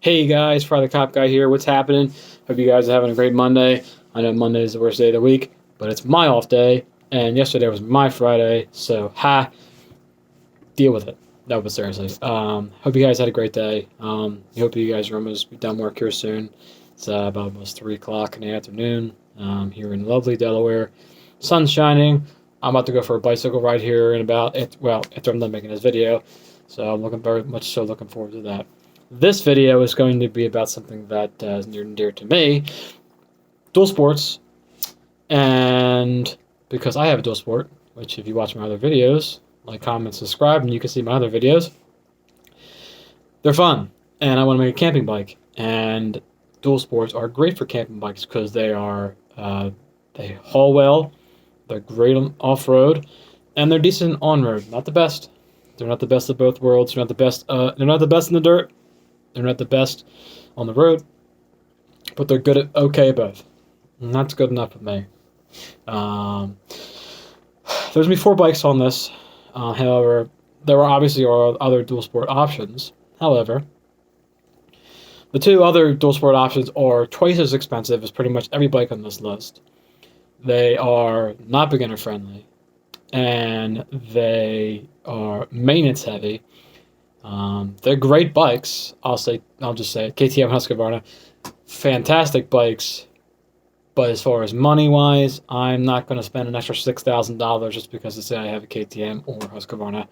Hey guys, Friday the Cop Guy here. What's happening? Hope you guys are having a great Monday. I know Monday is the worst day of the week, but it's my off day, and yesterday was my Friday, so deal with it. No, but seriously. Hope you guys had a great day. Hope you guys are almost done work here soon. It's about almost 3 o'clock in the afternoon here in lovely Delaware. Sun's shining. I'm about to go for a bicycle ride here in after I'm done making this video. So I'm very much looking forward to that. This video is going to be about something that is near and dear to me, dual sports, and because I have a dual sport, which if you watch my other videos, like, comment, subscribe, and you can see my other videos, they're fun, and I want to make a camping bike, and dual sports are great for camping bikes because they haul well, they're great off-road, and they're decent on-road. Not the best. They're not the best of both worlds. They're not the best. They're not the best in the dirt. They're not the best on the road, but they're good at both. And that's good enough for me. There's going to be 4 bikes on this. However, there are obviously other dual sport options. However, the 2 other dual sport options are twice as expensive as pretty much every bike on this list. They are not beginner friendly, and they are maintenance heavy. They're great bikes. I'll just say it. KTM Husqvarna, fantastic bikes. But as far as money wise, I'm not going to spend an extra $6,000 just because to say I have a KTM or Husqvarna.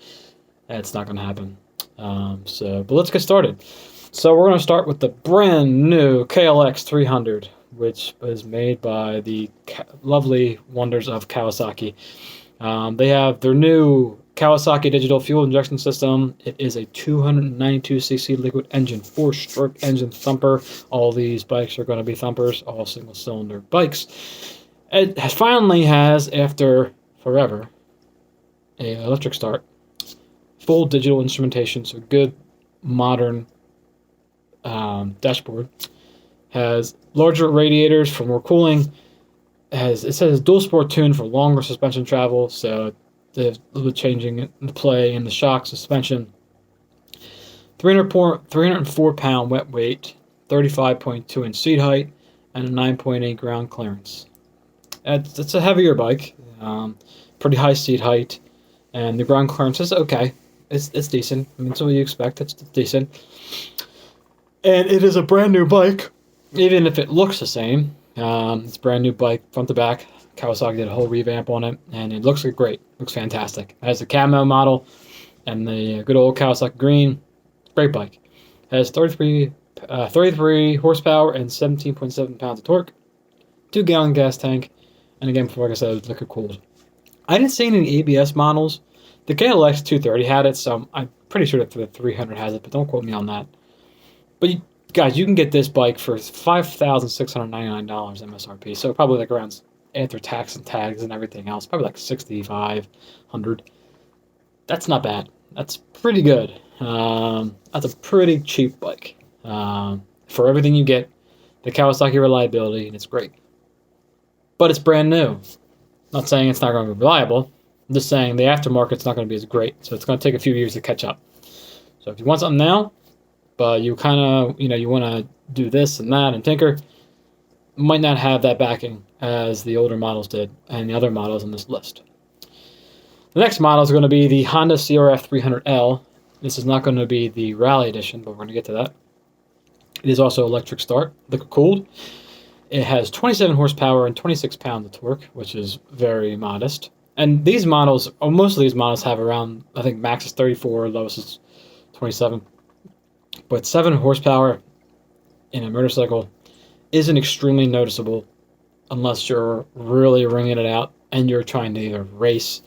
That's not going to happen. But let's get started. So we're going to start with the brand new KLX 300, which was made by the lovely wonders of Kawasaki. They have their new Kawasaki digital fuel injection system. It is a 292cc liquid engine, 4-stroke engine thumper. All these bikes are going to be thumpers, all single-cylinder bikes. It finally has, after forever, an electric start, full digital instrumentation, so good modern dashboard. Has larger radiators for more cooling. It says dual sport tune for longer suspension travel, so there's a little bit changing the play in the shock suspension. 304 pound wet weight, 35.2 inch seat height, and a 9.8 ground clearance. It's a heavier bike, pretty high seat height, and the ground clearance is okay. It's decent. I mean, it's what you expect. It's decent, and it is a brand new bike, even if it looks the same. It's a brand new bike front to back. Kawasaki did a whole revamp on it, and it looks great. Looks fantastic. It has the camo model and the good old Kawasaki green. Great bike. It has 33 horsepower and 17.7 pounds of torque. 2-gallon gas tank, and again, like I said, it's liquid cooled. I didn't see any ABS models. The KLX 230 had it, so I'm pretty sure that the 300 has it, but don't quote me on that. But guys, you can get this bike for $5,699 MSRP, so probably like around, after tax and tags and everything else, probably like $6,500. That's not bad. That's pretty good. That's a pretty cheap bike for everything you get. The Kawasaki reliability, and it's great. But it's brand new. Not saying it's not going to be reliable. I'm just saying the aftermarket's not going to be as great, so it's going to take a few years to catch up. So if you want something now, but you kind of, you want to do this and that and tinker, might not have that backing as the older models did and the other models on this list. The next model is going to be the Honda CRF 300L. This is not going to be the Rally Edition, but we're going to get to that. It is also electric start, liquid cooled. It has 27 horsepower and 26 pounds of torque, which is very modest. And these models, or most of these models, have around, I think max is 34, lowest is 27. But 7 horsepower in a motorcycle isn't extremely noticeable unless you're really wringing it out and you're trying to either race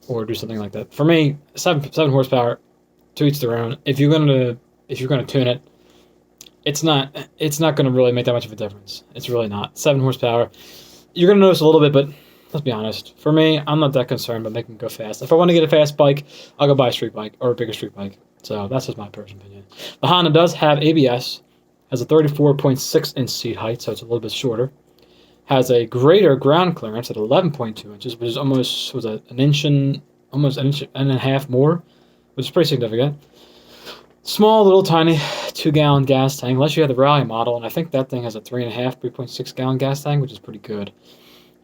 or do something like that. For me, 7 horsepower, to each their own. If you're gonna tune it, it's not going to really make that much of a difference. It's really not. 7 horsepower, you're going to notice a little bit, but let's be honest. For me, I'm not that concerned about making it go fast. If I want to get a fast bike, I'll go buy a street bike or a bigger street bike. So that's just my personal opinion. The Honda does have ABS, has a 34.6-inch seat height, so it's a little bit shorter. Has a greater ground clearance at 11.2 inches, which is almost almost an inch and a half more, which is pretty significant. Small, little tiny 2-gallon gas tank, unless you have the Rally model, and I think that thing has a 3.6-gallon gas tank, which is pretty good.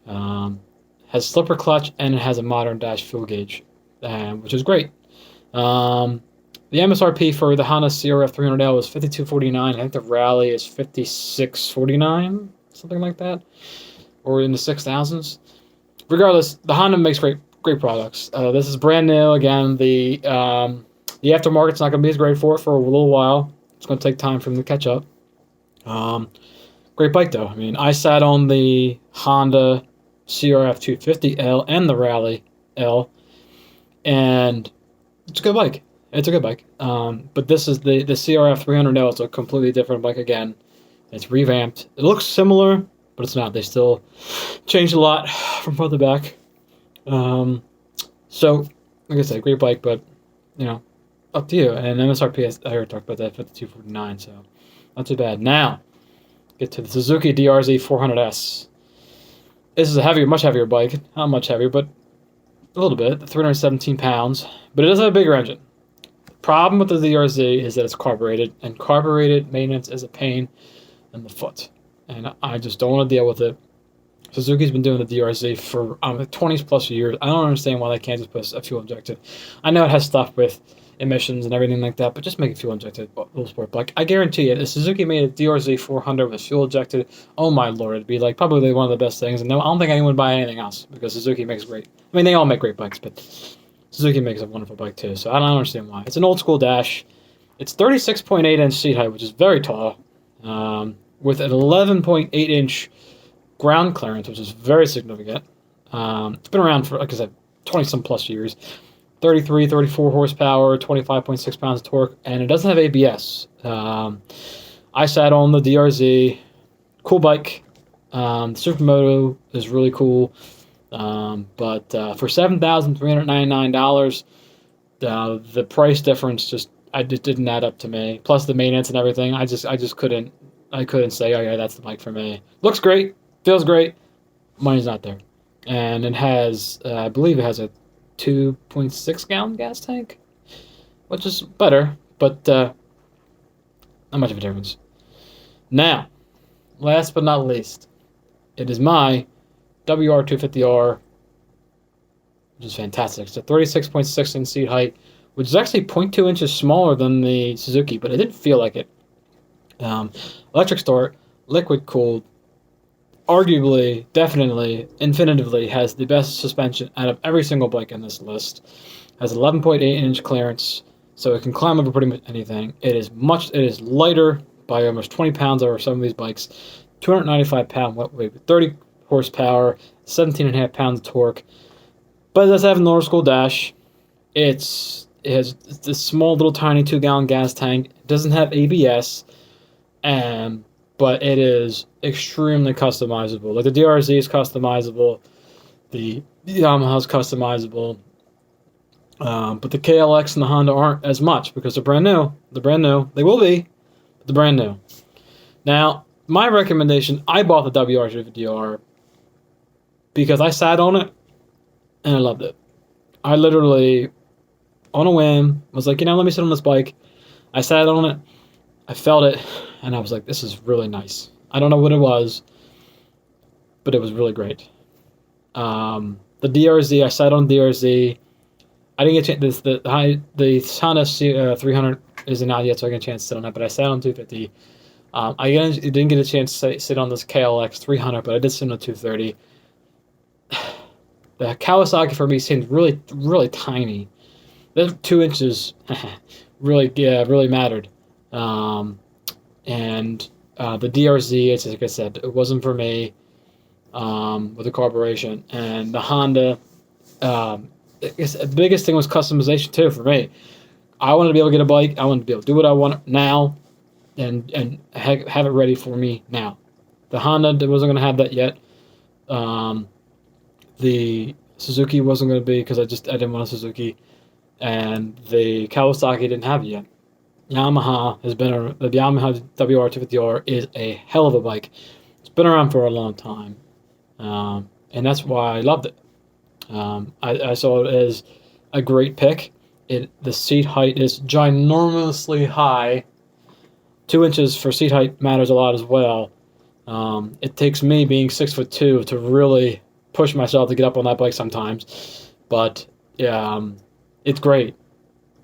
Has slipper clutch, and it has a modern dash fuel gauge, which is great. The MSRP for the Honda CRF 300L was $52.49. I think the Rally is $56.49, something like that, or in the 6,000s. Regardless, the Honda makes great products. This is brand new. Again, the aftermarket's not going to be as great for it for a little while. It's going to take time for them to catch up. Great bike though. I mean, I sat on the Honda CRF 250L and the Rally L, and it's a good bike. It's a good bike. But this is the CRF 300L. It's a completely different bike again. It's revamped. It looks similar, but it's not. They still changed a lot from front to back. So, like I said, great bike, but, you know, up to you. And MSRP, I already talked about that, $52.49, so not too bad. Now, get to the Suzuki DRZ 400S. This is a heavier, much heavier bike. Not much heavier, but a little bit. 317 pounds. But it does have a bigger engine. The problem with the DRZ is that it's carbureted, and carbureted maintenance is a pain in the foot. And I just don't want to deal with it. Suzuki's been doing the DRZ for 20 plus years. I don't understand why they can't just put a fuel injected. I know it has stuff with emissions and everything like that, but just make a fuel injected little sport bike. I guarantee you, if Suzuki made a DRZ 400 with fuel injected, oh my lord, it'd be like probably one of the best things. And no, I don't think anyone would buy anything else because Suzuki makes great. I mean, they all make great bikes, but Suzuki makes a wonderful bike too. So I don't understand why. It's an old school dash. It's 36.8-inch seat height, which is very tall, with an 11.8-inch ground clearance, which is very significant. It's been around for, like I said, 20-some plus years. 33, 34 horsepower, 25.6 pounds of torque, and it doesn't have ABS. I sat on the DRZ. Cool bike. The Supermoto is really cool. But for $7,399, the price difference just didn't add up to me. Plus the maintenance and everything, I just couldn't say, oh yeah, that's the bike for me. Looks great. Feels great. Money's not there. And it has, I believe it has a 2.6-gallon gas tank, which is better, but not much of a difference. Now, last but not least, it is my WR250R, which is fantastic. It's a 36.6-inch seat height, which is actually 0.2 inches smaller than the Suzuki, but it didn't feel like it. Electric start, liquid cooled, arguably, definitely, infinitively has the best suspension out of every single bike in this list. Has 11.8-inch clearance, so it can climb over pretty much anything. It is lighter by almost 20 pounds over some of these bikes. 295-pound wet weight, 30 horsepower, 17.5 pounds of torque. But it does have a lower school dash. It has this small little tiny 2-gallon gas tank. It doesn't have ABS, but it is extremely customizable. Like the DRZ is customizable, the Yamaha is customizable, but the KLX and the Honda aren't as much because they're brand new. They're brand new. They will be, but they're brand new. Now, my recommendation, I bought the WR250R because I sat on it and I loved it. I literally, on a whim, was like, let me sit on this bike. I sat on it, I felt it, and I was like, this is really nice. I don't know what it was, but it was really great. The DRZ, I sat on DRZ. I didn't get a chance, the Honda 300 isn't out yet, so I get a chance to sit on it, but I sat on 250. I didn't get a chance to sit on this KLX 300, but I did sit on the 230. The Kawasaki for me seemed really, really tiny. The 2 inches really mattered. And the DRZ, it's like I said, it wasn't for me with the carburation. And the Honda, the biggest thing was customization too for me. I wanted to be able to get a bike. I wanted to be able to do what I want now and have it ready for me now. The Honda wasn't going to have that yet. The Suzuki wasn't going to be because I didn't want a Suzuki. And the Kawasaki didn't have it yet. Yamaha the Yamaha WR250R is a hell of a bike. It's been around for a long time, and that's why I loved it. I saw it as a great pick. The seat height is ginormously high. 2 inches for seat height matters a lot as well. It takes me being 6'2" to really push myself to get up on that bike sometimes. But yeah, it's great.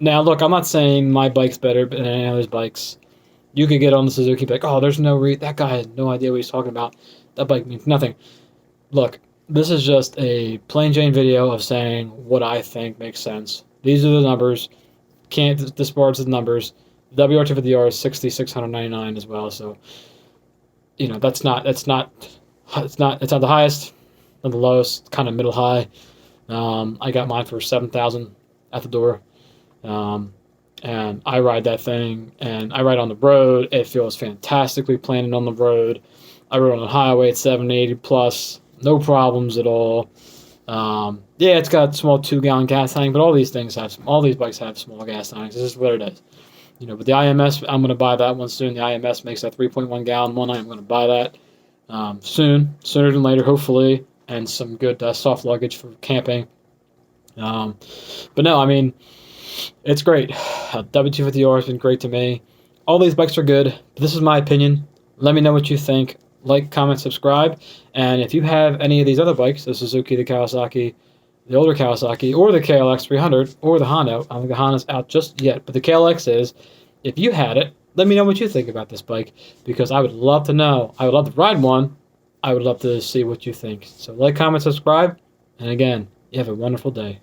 Now look, I'm not saying my bike's better than any other's bikes. You could get on the Suzuki, be like, oh, there's no that guy had no idea what he's talking about. That bike means nothing. Look, this is just a plain Jane video of saying what I think makes sense. These are the numbers. Can't disparage the numbers. The WR250R is 6,699 as well. So, you know, it's not the highest, not the lowest, kind of middle high. I got mine for 7,000 at the door. And I ride that thing, and I ride on the road. It feels fantastically planted on the road. I rode on the highway at 780 plus, no problems at all. Yeah, it's got a small 2-gallon gas tank, but all these bikes have small gas tanks. This is what it is. You know, but the IMS, I'm going to buy that one soon. The IMS makes that 3.1 gallon one. I'm going to buy that sooner than later, hopefully, and some good soft luggage for camping. But no, I mean, it's great. W250R has been great to me. All these bikes are good, but this is my opinion. Let me know what you think. Like, comment, subscribe. And if you have any of these other bikes, the Suzuki, the Kawasaki, the older Kawasaki, or the KLX 300, or the Honda, I don't think the Honda's out just yet, but the KLX is, if you had it, let me know what you think about this bike, because I would love to know. I would love to ride one. I would love to see what you think. So like, comment, subscribe, and again, you have a wonderful day.